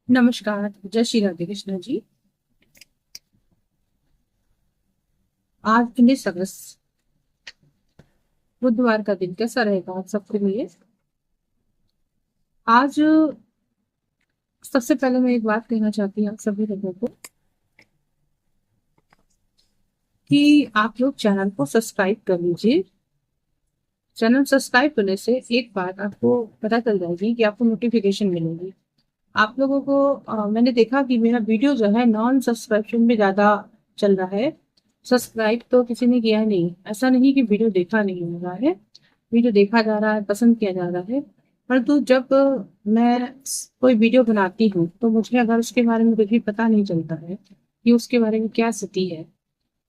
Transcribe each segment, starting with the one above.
नमस्कार, जय श्री राधे कृष्ण जी। आज 19 अगस्त बुधवार का दिन कैसा रहेगा आप सबके लिए? आज सबसे पहले मैं एक बात कहना चाहती हूँ आप सभी लोगों को कि आप लोग चैनल को सब्सक्राइब कर लीजिए। चैनल सब्सक्राइब करने से एक बात आपको पता चल जाएगी कि आपको नोटिफिकेशन मिलेगी। आप लोगों को मैंने देखा कि मेरा वीडियो जो है नॉन सब्सक्रिप्शन में ज्यादा चल रहा है। सब्सक्राइब तो किसी ने किया नहीं, ऐसा नहीं कि वीडियो देखा नहीं हो रहा है, वीडियो देखा जा रहा है, पसंद किया जा रहा है। परंतु जब मैं कोई वीडियो बनाती हूँ तो मुझे अगर उसके बारे में कुछ भी पता नहीं चलता है कि उसके बारे में क्या स्थिति है,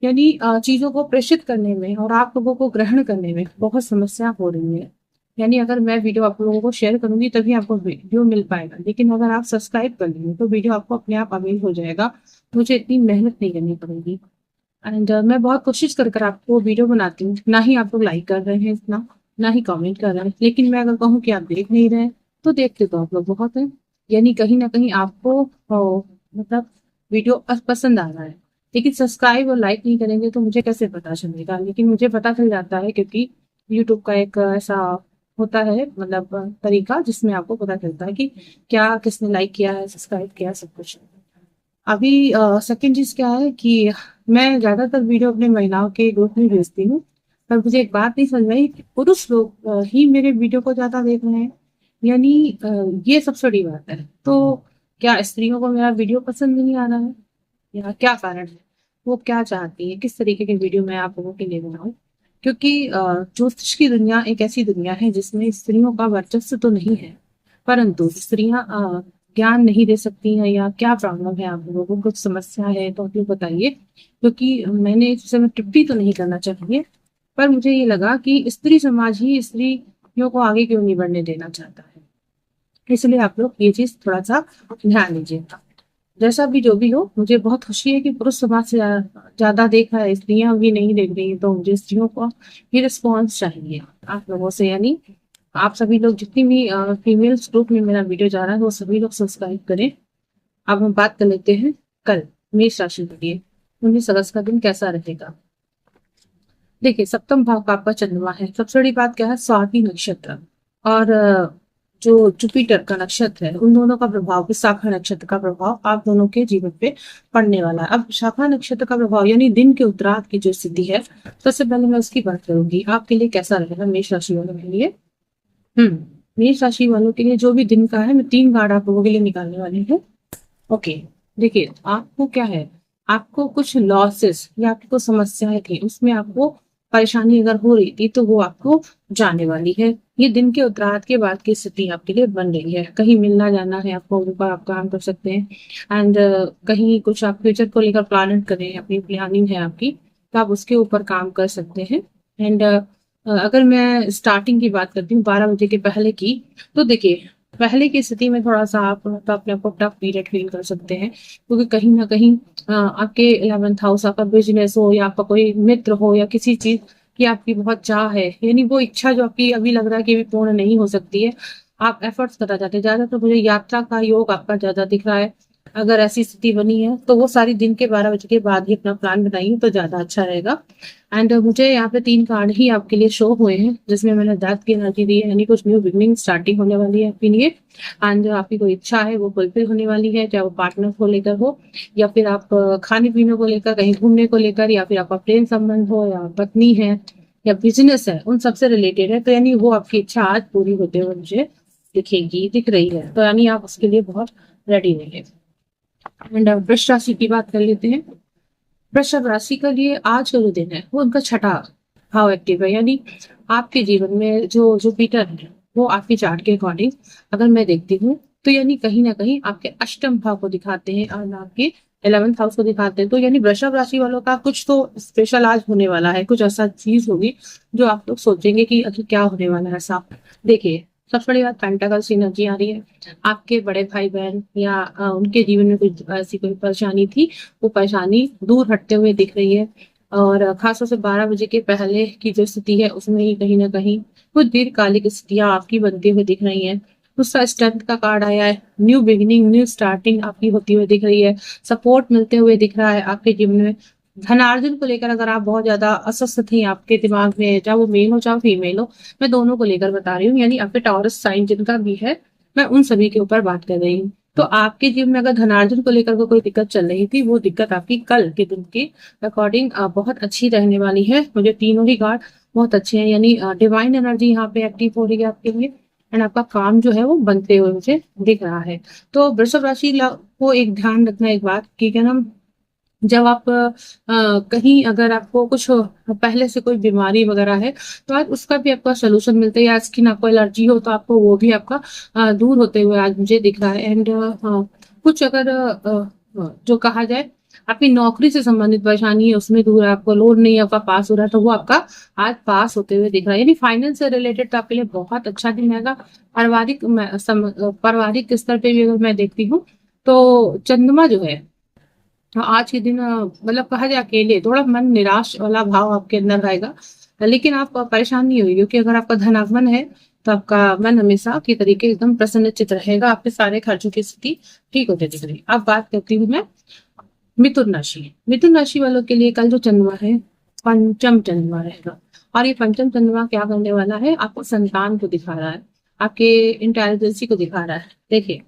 यानी चीजों को प्रेषित करने में और आप लोगों को ग्रहण करने में बहुत समस्या हो रही है। यानी अगर मैं वीडियो आप लोगों को शेयर करूंगी तभी आपको वीडियो मिल पाएगा, लेकिन अगर आप सब्सक्राइब कर लेंगे तो वीडियो आपको अपने आप अवेल हो जाएगा। मुझे इतनी मेहनत नहीं करनी पड़ेगी। एंड मैं बहुत कोशिश कर कर आपको वीडियो बनाती हूँ, ना ही आप लोग लाइक कर रहे हैं इतना, ना ही कमेंट कर रहे हैं, लेकिन मैं अगर कहूँ कि आप देख नहीं रहे हैं तो देखते तो आप लोग बहुत हैं। यानी कहीं ना कहीं आपको मतलब वीडियो पसंद आ रहा है, लेकिन सब्सक्राइब और लाइक नहीं करेंगे तो मुझे कैसे पता चलेगा? लेकिन मुझे पता चल जाता है क्योंकि यूट्यूब का एक ऐसा होता है, मतलब तरीका जिसमें आपको पता चलता है कि क्या किसने लाइक किया है, सब्सक्राइब किया है, सब कुछ। अभी सेकंड चीज क्या है कि मैं ज्यादातर वीडियो अपने महिलाओं के ग्रुप में भेजती हूँ, पर मुझे एक बात नहीं समझ आई कि पुरुष लोग ही मेरे वीडियो को ज्यादा देख रहे हैं। यानी ये सबसे बड़ी बात है। तो क्या स्त्रियों को मेरा वीडियो पसंद नहीं आ रहा है, या क्या कारण है? वो क्या चाहती है, किस तरीके के वीडियो मैं आप लोगों के लिए बनाऊं? क्योंकि ज्योतिष की दुनिया एक ऐसी दुनिया है जिसमें स्त्रियों का वर्चस्व तो नहीं है, परंतु स्त्रियां ज्ञान नहीं दे सकती हैं, या क्या प्रॉब्लम है आप लोगों को, कुछ समस्या है तो आप लोग बताइए। क्योंकि मैंने इस समय टिप्पणी तो नहीं करना चाहिए, पर मुझे ये लगा कि स्त्री समाज ही स्त्रियों को आगे क्यों नहीं बढ़ने देना चाहता है। इसलिए आप लोग ये चीज थोड़ा सा ध्यान दीजिएगा। जैसा भी जो भी हो, मुझे बहुत खुशी है कि पुरुष समाज से ज्यादा देख रहा है, स्त्रियां भी नहीं देख रही हैं, तो मुझे स्त्रियों को ये रिस्पॉन्स चाहिए आप लोगों से। यानी आप सभी लोग जितनी भी फीमेल्स ग्रुप में मेरा वीडियो जा रहा है वो सभी लोग सब्सक्राइब करें। अब हम बात कर लेते हैं कल मेष राशि के लिए 19 अगस्त का दिन कैसा रहेगा। देखिए, सप्तम भाव का आपका चंद्रमा है। सबसे बड़ी बात क्या है, स्वाति नक्षत्र और जो जुपिटर का नक्षत्र है, उन दोनों का प्रभाव, विशाखा नक्षत्र का प्रभाव आप दोनों के जीवन पे पड़ने वाला है। अब विशाखा नक्षत्र का प्रभाव यानी दिन के उत्तरार्ध की जो स्थिति है, सबसे पहले मैं उसकी बात करूंगी आपके लिए कैसा रहेगा मेष राशि वालों के लिए। मेष राशि वालों के लिए जो भी दिन का है, मैं 3 कार्ड आप लोगों के लिए निकालने वाली हूँ। ओके, देखिए आपको क्या है, आपको कुछ लॉसेस या आपकी कुछ समस्याएं थी, उसमें आपको परेशानी अगर हो रही थी तो वो आपको जाने वाली है। ये दिन के उत्तरार्ध के बाद की स्थिति आपके लिए बन रही है। कहीं मिलना जाना है आपको, ऊपर आप काम कर सकते हैं। एंड कहीं कुछ आप फ्यूचर को लेकर प्लान करें, अपनी प्लानिंग है आपकी, तो आप उसके ऊपर काम कर सकते हैं। एंड अगर मैं स्टार्टिंग की बात करती हूँ 12 बजे के पहले की, तो देखिए पहले की स्थिति में थोड़ा सा आप तो अपने आप को टफ पीरियड फील कर सकते हैं, क्योंकि कहीं ना कहीं आपके 11th हाउस, आपका बिजनेस हो या आपका कोई मित्र हो या किसी चीज की आपकी बहुत चाह है, यानी वो इच्छा जो आपकी अभी लग रहा है कि अभी पूर्ण नहीं हो सकती है, आप एफर्ट्स करना चाहते हैं ज्यादा, तो मुझे यात्रा का योग आपका ज्यादा दिख रहा है। अगर ऐसी स्थिति बनी है तो वो सारी दिन के 12 बजे के बाद ही अपना प्लान बनाइए तो ज्यादा अच्छा रहेगा। एंड मुझे यहाँ पे 3 कार्ड ही आपके लिए शो हुए हैं जिसमें मैंने डेथ की एनर्जी दी है, यानी कुछ न्यू बिगनिंग स्टार्टिंग होने वाली है आपके लिए। एंड जो आपकी कोई इच्छा है वो फुलफिल होने वाली है, चाहे वो पार्टनर को लेकर हो, या फिर आप खाने पीने को लेकर, कहीं घूमने को लेकर, या फिर आपका प्रेम संबंध हो, या पत्नी है, या बिजनेस है, उन सबसे रिलेटेड है। तो यानी वो आपकी इच्छा आज पूरी होते हुए मुझे दिख रही है, तो यानी आप उसके लिए बहुत रेडी रहिए। एंड वृष राशि की बात कर लेते हैं। वृषभ राशि के लिए आज का जो दिन है वो उनका छठा भाव एक्टिव है, यानी आपके जीवन में जो जुपिटर है वो आपके चार्ट के अकॉर्डिंग अगर मैं देखती हूँ तो यानी कहीं ना कहीं आपके अष्टम भाव को दिखाते हैं और आपके 11th हाउस को दिखाते हैं। तो यानी वृषभ राशि वालों का कुछ तो स्पेशल आज होने वाला है, कुछ ऐसा चीज होगी जो आप लोग सोचेंगे कि आखिर क्या होने वाला है ऐसा। देखिए, सबसे बड़ी बात, पेंटाकल्स एनर्जी आ रही है। आपके बड़े भाई बहन या उनके जीवन में कुछ ऐसी कोई परेशानी थी, वो परेशानी दूर हटते हुए दिख रही है। और खासतौर से 12 बजे के पहले की जो स्थिति है उसमें ही कहीं ना कहीं कुछ दीर्घकालिक स्थितियां आपकी बनती हुई दिख रही हैं। दूसरा स्ट्रेंथ का कार्ड आया है, न्यू बिगिनिंग न्यू स्टार्टिंग आपकी होती हुई दिख रही है, सपोर्ट मिलते हुए दिख रहा है आपके जीवन में। धनार्जन को लेकर अगर आप बहुत ज्यादा अस्वस्थ थी, आपके दिमाग में, चाहे वो मेल हो चाहे फीमेल हो, मैं दोनों को लेकर बता रही हूँ, यानी आपके टॉरस साइन जिनका भी है, मैं उन सभी के ऊपर बात कर रही हूँ। तो आपके जीवन में अगर धनार्जन को लेकर कोई दिक्कत चल रही थी, वो दिक्कत आपकी कल के दिन के अकॉर्डिंग बहुत अच्छी रहने वाली है। मुझे तीनों ही कार्ड बहुत अच्छे हैं, यानी डिवाइन एनर्जी यहाँ पे एक्टिव हो रही है आपके लिए, एंड आपका काम जो है वो बनते हुए मुझे दिख रहा है। तो वृषभ राशि को एक ध्यान रखना एक बात की, क्या ना, जब आप कहीं अगर आपको कुछ पहले से कोई बीमारी वगैरह है, तो आज उसका भी आपका सोल्यूशन मिलता है, या स्किन आपको एलर्जी हो तो आपको वो भी आपका दूर होते हुए आज मुझे दिख रहा है। एंड कुछ अगर जो कहा जाए आपकी नौकरी से संबंधित परेशानी है, उसमें दूर है, आपको लोड नहीं है, आपका पास हो रहा है, तो वो आपका आज पास होते हुए दिख रहा है। यानी फाइनेंस से रिलेटेड तो आपके लिए बहुत अच्छा दिन रहेगा। पारिवारिक स्तर पे भी अगर मैं देखती हूँ, तो चंद्रमा जो है, हाँ, आज के दिन मतलब कहा जाए अकेले थोड़ा मन निराश वाला भाव आपके अंदर रहेगा, लेकिन आप परेशान नहीं होगी, क्योंकि अगर आपका धनागमन है तो आपका मन हमेशा की तरीके एकदम प्रसन्नचित रहेगा, आपके सारे खर्चों की स्थिति ठीक होती दिख रही। अब बात करती हूँ मैं मिथुन राशि। मिथुन राशि वालों के लिए कल जो चंद्रमा है, पंचम चंद्रमा रहेगा, और ये पंचम चंद्रमा क्या करने वाला है, आपको संतान को दिखा रहा है, आपके इंटेलिजेंसी को दिखा रहा है। देखिए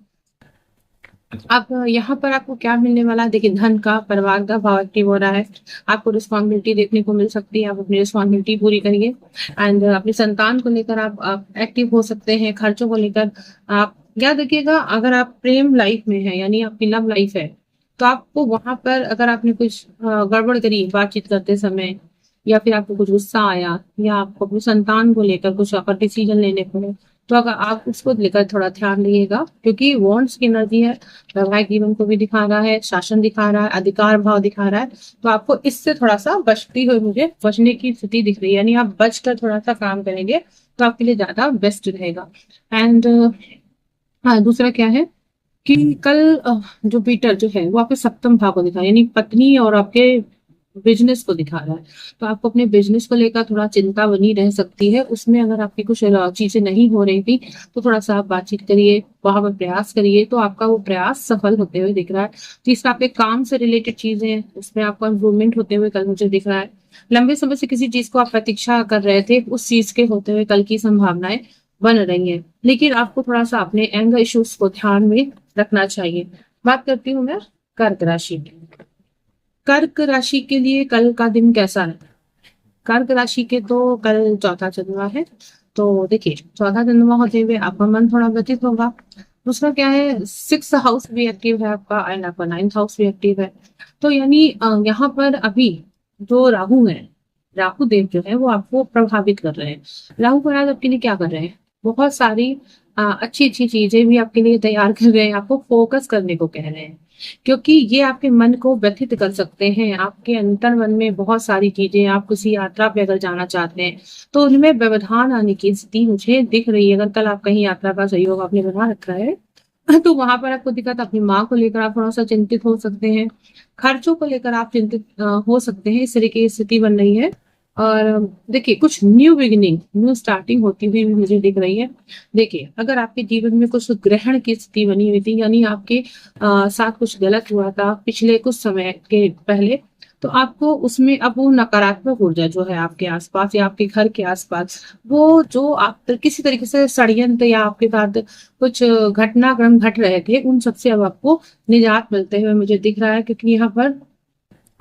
अब यहाँ पर आपको क्या मिलने वाला है, देखिए धन का, परिवार का भाव एक्टिव हो रहा है, आपको रिस्पॉन्सिबिलिटी देखने को मिल सकती है, आप अपनी रिस्पॉन्सिबिलिटी पूरी करिए। एंड अपनी संतान को लेकर आप एक्टिव हो सकते हैं, खर्चों को लेकर आप याद रखिएगा। अगर आप प्रेम लाइफ में है, यानी आपकी लव लाइफ है, तो आपको वहां पर अगर आपने कुछ गड़बड़ करी बातचीत करते समय, या फिर आपको कुछ गुस्सा आया, या आपको अपनी संतान को लेकर कुछ अगर डिसीजन लेने पड़े, तो अगर आप उसको लेकर थोड़ा ध्यान रखिएगा, क्योंकि वॉन्ड्स की एनर्जी है, वैवाहिक जीवन को भी दिखा रहा है, शासन दिखा रहा है, अधिकार भाव दिखा रहा है, तो आपको इससे थोड़ा सा बचती हुई मुझे बचने की स्थिति दिख रही है, यानी आप बचकर थोड़ा सा काम करेंगे तो आपके लिए ज्यादा बेस्ट रहेगा। एंड हाँ, दूसरा क्या है कि कल जो पीटर जो है वो आपके सप्तम भाव को दिखा, यानी पत्नी और आपके बिजनेस को दिखा रहा है, तो आपको अपने बिजनेस को लेकर थोड़ा चिंता बनी रह सकती है। उसमें अगर आपकी कुछ चीजें नहीं हो रही थी, तो थोड़ा सा आप बातचीत करिए, वहां पर प्रयास करिए, तो आपका वो प्रयास सफल होते हुए दिख रहा है। तीसरा आपके काम से रिलेटेड चीजें हैं, उसमें आपका इम्प्रूवमेंट होते हुए कल मुझे दिख रहा है। लंबे समय से किसी चीज को आप प्रतीक्षा कर रहे थे, उस चीज के होते हुए कल की संभावनाएं बन रही है, लेकिन आपको थोड़ा सा अपने एंगर इश्यूज को ध्यान में रखना चाहिए। बात करती हूँ मैं कर्क राशि की। कर्क राशि के लिए कल का दिन कैसा है? कर्क राशि के तो कल चौथा चंद्रमा है, तो देखिए चौथा चंद्रमा होते हुए आपका मन थोड़ा व्यथित होगा। दूसरा क्या है, सिक्स हाउस भी एक्टिव है आपका, एंड आपका नाइन्थ हाउस भी एक्टिव है, तो यानी यहाँ पर अभी जो राहु है, राहु देव जो है वो आपको प्रभावित कर रहे हैं। राहु महाराज आपके लिए क्या कर रहे हैं, बहुत सारी अच्छी अच्छी चीजें भी आपके लिए तैयार कर रहे हैं, आपको फोकस करने को कह रहे हैं, क्योंकि ये आपके मन को व्यथित कर सकते हैं। आपके अंतर मन में बहुत सारी चीजें, आप किसी यात्रा पे अगर जाना चाहते हैं तो उनमें व्यवधान आने की स्थिति मुझे दिख रही है। अगर कल आप कहीं यात्रा का सहयोग आपने बना रखा है, तो वहां पर आपको दिक्कत, अपनी माँ को लेकर आप थोड़ा सा चिंतित हो सकते हैं, खर्चों को लेकर आप चिंतित हो सकते हैं, इस तरीके की स्थिति बन रही है। और देखिए कुछ न्यू बिगिनिंग न्यू स्टार्टिंग होती हुई भी मुझे दिख रही है। देखिए अगर आपके जीवन में कुछ ग्रहण की स्थिति बनी हुई थी, यानी आपके साथ कुछ गलत हुआ था पिछले कुछ समय के पहले, तो आपको उसमें अब वो नकारात्मक ऊर्जा जो है आपके आसपास या आपके घर के आसपास, वो जो आप किसी तरीके से षड्यंत्र या आपके साथ कुछ घटनाक्रम घट रहे थे, उन सबसे अब आपको निजात मिलते हुए मुझे दिख रहा है, क्योंकि यहाँ पर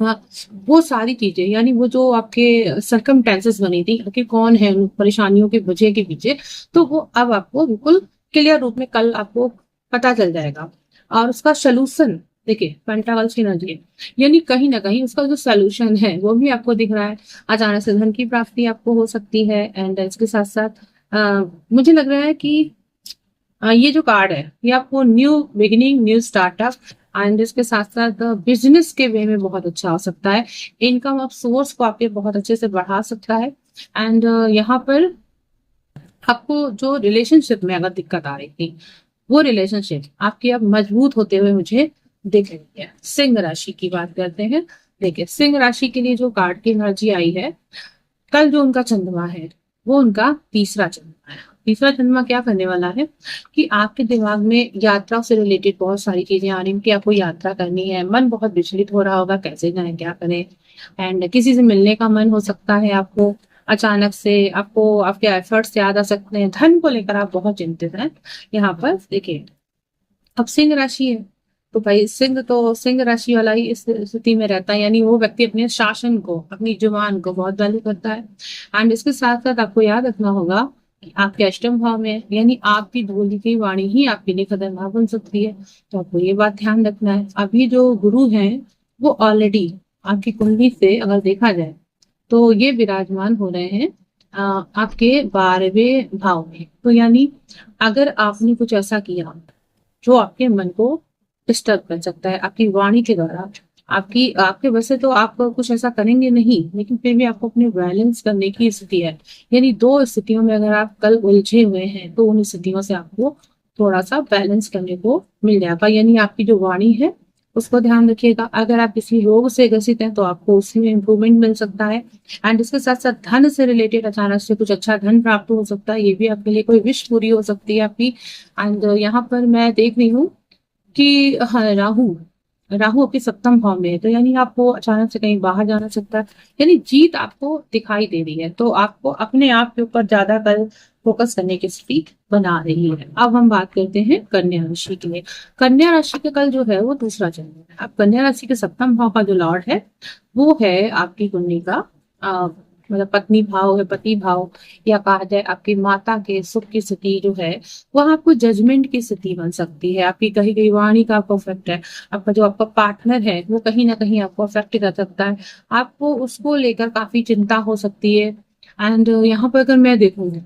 हाँ, वो सारी चीजें, यानी वो जो आपके सरकमटेंसेस बनी थी कि कौन है उन परेशानियों के वजह के पीछे, तो वो अब आपको बिल्कुल क्लियर रूप में कल आपको पता चल जाएगा। और उसका सोल्यूशन देखिए पेंटाकल्स की एनर्जी है, यानी कहीं ना कहीं उसका जो सोल्यूशन है वो भी आपको दिख रहा है। अचानक से धन की प्राप्ति आपको हो सकती है, एंड इसके साथ साथ मुझे लग रहा है कि ये जो कार्ड है ये आपको new beginning new startup, and इसके साथ साथ बिजनेस के वे में बहुत अच्छा हो सकता है। इनकम ऑफ सोर्स को आपके बहुत अच्छे से बढ़ा सकता है। एंड यहाँ पर आपको जो रिलेशनशिप में अगर दिक्कत आ रही थी, वो रिलेशनशिप आपकी अब मजबूत होते हुए मुझे दिख रही है। सिंह राशि की बात करते हैं। देखिए सिंह राशि के लिए जो कार्ड की एनर्जी आई है, कल जो उनका चंद्रमा है वो उनका तीसरा चंद्रमा है, तीसरा चंद्रमा क्या करने वाला है कि आपके दिमाग में यात्रा से रिलेटेड बहुत सारी चीजें आ रही हैं कि आपको यात्रा करनी है, मन बहुत विचलित हो रहा होगा कैसे जाएं क्या करें, एंड किसी से मिलने का मन हो सकता है आपको अचानक से, आपको आपके एफर्ट्स याद आ सकते हैं, धन को लेकर आप बहुत चिंतित हैं। यहाँ पर देखिए अब सिंह राशि है, तो भाई सिंह राशि वाला ही इस स्थिति में रहता है, यानी वो व्यक्ति अपने शासन को, अपनी जुबान को बहुत वैल्यू करता है। एंड इसके साथ साथ आपको याद रखना होगा कि आपके अष्टम भाव में, यानी आपकी बोली की वाणी ही आपके लिए खतरनाक बन सकती है, तो आपको ये बात ध्यान रखना है। अभी जो गुरु हैं वो ऑलरेडी आपकी कुंडली से अगर देखा जाए तो ये विराजमान हो रहे हैं आपके 12वें भाव में, तो यानी अगर आपने कुछ ऐसा किया जो आपके मन को डिस्टर्ब कर सकता है आपकी वाणी के द्वारा, आपकी आपके वैसे तो आप कुछ ऐसा करेंगे नहीं, लेकिन फिर भी आपको अपने बैलेंस करने की स्थिति है, यानी दो स्थितियों में अगर आप कल उलझे हुए हैं तो उन स्थितियों से आपको थोड़ा सा बैलेंस करने को मिल जाएगा। यानी आपकी जो वाणी है उसको ध्यान रखिएगा। अगर आप किसी रोग से ग्रसित हैं तो आपको उसमें इंप्रूवमेंट मिल सकता है। एंड इसके साथ साथ धन से रिलेटेड अचानक से कुछ अच्छा धन प्राप्त हो सकता है, ये भी आपके लिए कोई विश पूरी हो सकती है आपकी। एंड यहाँ पर मैं देख रही हूँ कि हाँ, राहु राहु आपके सप्तम भाव में है, तो यानी आपको अचानक से कहीं बाहर जाना सकता है, यानी जीत आपको दिखाई दे रही है, तो आपको अपने आप के ऊपर ज्यादा कल फोकस करने की स्थिति बना रही है। अब हम बात करते हैं कन्या राशि के लिए। कन्या राशि के कल जो है वो दूसरा चंद्र है। अब कन्या राशि के सप्तम भाव का जो लॉर्ड है वो है आपकी कुंडली का मतलब पत्नी भाव है, पति भाव, या कहा जाए आपकी माता के सुख की स्थिति जो है वह आपको जजमेंट की स्थिति बन सकती है। आपकी कहीं कहीं वाणी का आपको इफेक्ट है, आपका जो आपका पार्टनर है वो कहीं ना कहीं आपको अफेक्ट कर सकता है, आपको उसको लेकर काफी चिंता हो सकती है। एंड यहाँ पर अगर मैं देखूंगी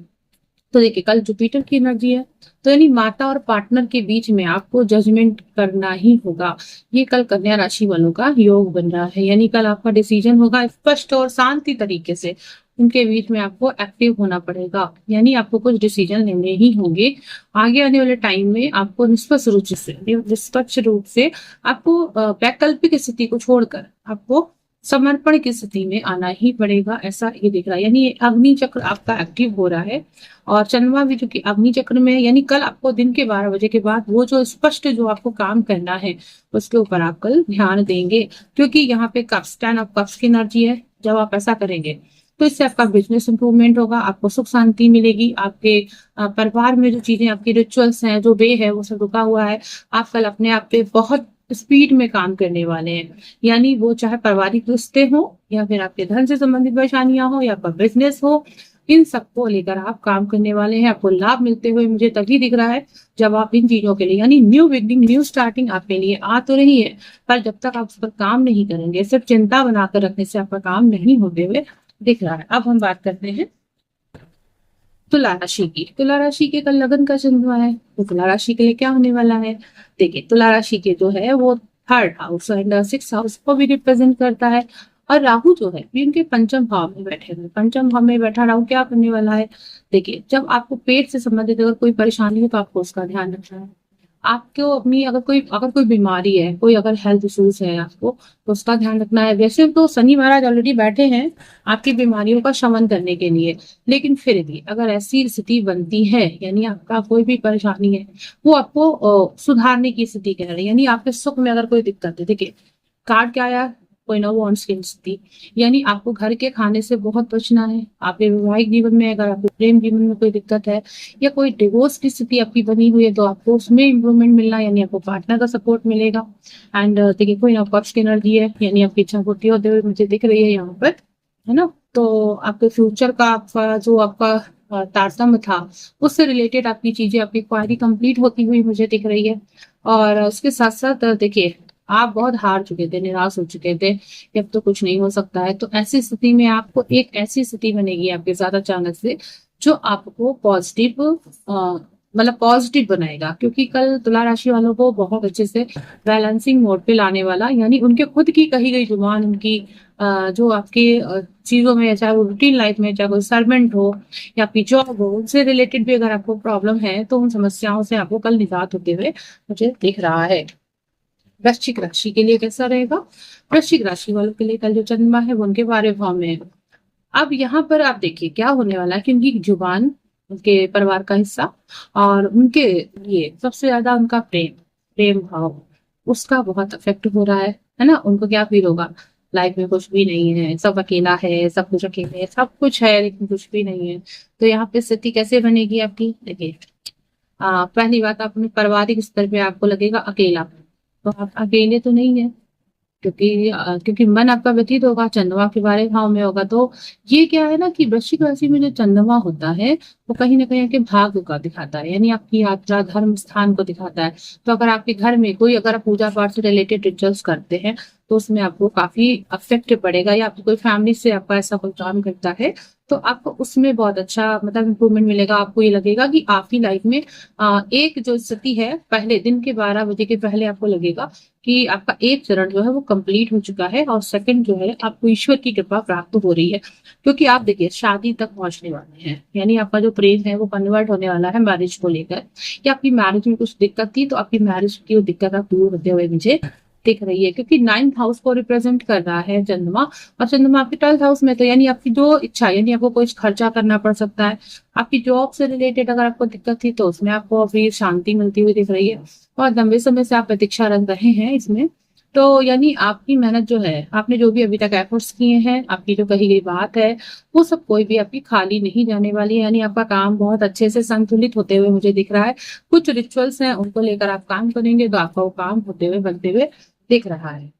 तो देखिए कल जुपिटर की एनर्जी है, तो यानी माता और पार्टनर के बीच में आपको जजमेंट करना ही होगा। ये कल कन्या राशि वालों का योग बन रहा है, यानी कल आपका डिसीजन होगा स्पष्ट और शांति तरीके से, उनके बीच में आपको एक्टिव होना पड़ेगा, यानी आपको कुछ डिसीजन लेने ही होंगे। आगे आने वाले टाइम में आपको निष्पक्ष रूप से आपको वैकल्पिक स्थिति को छोड़कर आपको समर्पण की स्थिति में आना ही पड़ेगा, ऐसा ये दिख रहा है। यानी अग्नि चक्र आपका एक्टिव हो रहा है, और चंद्रमा भी जो कि अग्नि चक्र में है, यानी कल आपको दिन के 12 बजे के बाद वो जो स्पष्ट जो आपको काम करना है उसके ऊपर आप कल ध्यान देंगे, क्योंकि यहाँ पे कप्स 10 ऑफ कप्स की एनर्जी है। जब आप ऐसा करेंगे तो इससे आपका बिजनेस इंप्रूवमेंट होगा, आपको सुख शांति मिलेगी, आपके परिवार में जो चीजें आपकी रिचुअल्स हैं, जो वे है वो सब रुका हुआ है, आप कल अपने आप पे बहुत स्पीड में काम करने वाले हैं। यानी वो चाहे पारिवारिक रिश्ते हो या फिर आपके धन से संबंधित परेशानियां हो या आपका बिजनेस हो, इन सबको लेकर आप काम करने वाले हैं। आपको लाभ मिलते हुए मुझे तभी दिख रहा है जब आप इन चीजों के लिए, यानी न्यू बिगनिंग, न्यू स्टार्टिंग आपके लिए आ तो रही है, पर जब तक आप उस पर काम नहीं करेंगे, सिर्फ चिंता बनाकर रखने से आपका काम नहीं होते हुए दिख रहा है। अब हम बात करते हैं तुला राशि की। तुला राशि के कल लगन का चंद्रमा है, तो तुला राशि के लिए क्या होने वाला है? देखिए तुला राशि के जो है वो third house and six house को भी रिप्रेजेंट करता है, और राहु जो है भी उनके पंचम भाव में बैठे हुए, पंचम भाव में बैठा राहु क्या करने वाला है? देखिए जब आपको पेट से संबंधित अगर कोई परेशानी हो तो आपको उसका ध्यान रखना है। आपको अपनी अगर कोई बीमारी है, कोई अगर हेल्थ इश्यूज है आपको, तो उसका ध्यान रखना है। वैसे तो शनि महाराज ऑलरेडी बैठे हैं आपकी बीमारियों का शमन करने के लिए, लेकिन फिर भी अगर ऐसी स्थिति बनती है, यानी आपका कोई भी परेशानी है वो आपको सुधारने की स्थिति कह रही है, यानी आपके सुख में अगर कोई दिक्कत है, देखिए कार्ड क्या आया, कोई ना वो ऑन स्थिति, यानी आपको घर के खाने से बहुत बचना है। आपके वैवाहिक जीवन में अगर आपके प्रेम जीवन में कोई दिक्कत है या कोई डिवोर्स की स्थिति आपकी बनी हुई है तो आपको उसमें इम्प्रूवमेंट मिलना, यानी आपको पार्टनर का सपोर्ट मिलेगा। एंड देखिए कोई ना पक्ष की एनर्जी है, यानी आपकी इच्छा पूर्ति होते हुए मुझे दिख रही है यहाँ पर, है ना। तो आपके फ्यूचर का आपका जो आपका तारतम्य था उससे रिलेटेड आपकी चीजें, आपकी क्वारी कंप्लीट होती हुई मुझे दिख रही है। और उसके साथ साथ देखिए आप बहुत हार चुके थे, निराश हो चुके थे कि अब तो कुछ नहीं हो सकता है, तो ऐसी स्थिति में आपको एक ऐसी स्थिति बनेगी आपके साथ अचानक से जो आपको पॉजिटिव बनाएगा, क्योंकि कल तुला राशि वालों को बहुत अच्छे से बैलेंसिंग मोड पे लाने वाला, यानी उनके खुद की कही गई जुबान, उनकी जो आपके चीजों में, चाहे वो रूटीन लाइफ में, चाहे कोई सर्वेंट हो या आपकी जॉब हो, उनसे रिलेटेड भी अगर आपको प्रॉब्लम है तो उन समस्याओं से आपको कल निजात होते हुए मुझे दिख रहा है। वृश्चिक राशि के लिए कैसा रहेगा? वृश्चिक राशि वालों के लिए कल जो चंद्रमा है वो उनके 12वें भाव में है। अब यहाँ पर आप देखिए क्या होने वाला है कि उनकी जुबान उनके परिवार का हिस्सा, और उनके लिए सबसे ज्यादा उनका प्रेम प्रेम भाव उसका बहुत अफेक्ट हो रहा है ना। उनको क्या फील होगा, लाइफ में कुछ भी नहीं है, सब अकेला है, सब कुछ अकेले है, सब कुछ है लेकिन कुछ भी नहीं है। तो यहाँ पे स्थिति कैसे बनेगी आपकी, देखिए पहली बात, आप अपने पारिवारिक स्तर पे आपको लगेगा अकेला, तो आप अकेले तो नहीं है, क्योंकि मन आपका व्यतीत होगा चंद्रमा के बारे भाव में होगा। तो ये क्या है ना कि वृश्चिक राशि में जो चंद्रमा होता है वो कहीं ना कहीं आपके भाग्य का दिखाता है, यानी आपकी यात्रा धर्म स्थान को दिखाता है। तो अगर आपके घर में कोई, अगर आप पूजा पाठ से रिलेटेड रिचुअल्स करते हैं तो उसमें आपको काफी अफेक्ट पड़ेगा, या आपकी कोई फैमिली से आपका ऐसा कोई काम करता है तो आपको उसमें बहुत अच्छा मतलब इंप्रूवमेंट मिलेगा। आपको ये लगेगा कि आपकी लाइफ में एक जो स्थिति है, पहले दिन के 12 बजे के पहले आपको लगेगा कि आपका एक चरण जो है वो कंप्लीट हो चुका है, और सेकंड जो है आपको ईश्वर की कृपा प्राप्त हो रही है। क्योंकि आप देखिए शादी तक पहुंचने वाले हैं, यानी आपका जो प्रेम है वो कन्वर्ट होने वाला है मैरिज को लेकर, या आपकी मैरिज में कुछ दिक्कत थी तो आपकी मैरिज की वो दिक्कत आप दूर होते हुए मुझे दिख रही है। क्योंकि 9th हाउस को रिप्रेजेंट कर रहा है चंद्रमा, और चंद्रमा आपके 12th हाउस में, तो यानी आपकी जो इच्छा, यानी आपको कुछ खर्चा करना पड़ सकता है, आपकी जॉब से रिलेटेड अगर आपको दिक्कत थी तो उसमें आपको अभी शांति मिलती हुई दिख रही है, और लंबे समय से आप प्रतीक्षा रख रहे हैं इसमें। तो यानी आपकी मेहनत जो है, आपने जो भी अभी तक एफर्ट्स किए हैं, आपकी जो कही गई बात है, वो सब कोई भी आपकी खाली नहीं जाने वाली है। यानी आपका काम बहुत अच्छे से संतुलित होते हुए मुझे दिख रहा है। कुछ रिचुअल्स हैं उनको लेकर आप काम करेंगे तो आपका वो काम होते हुए बनते हुए दिख रहा है।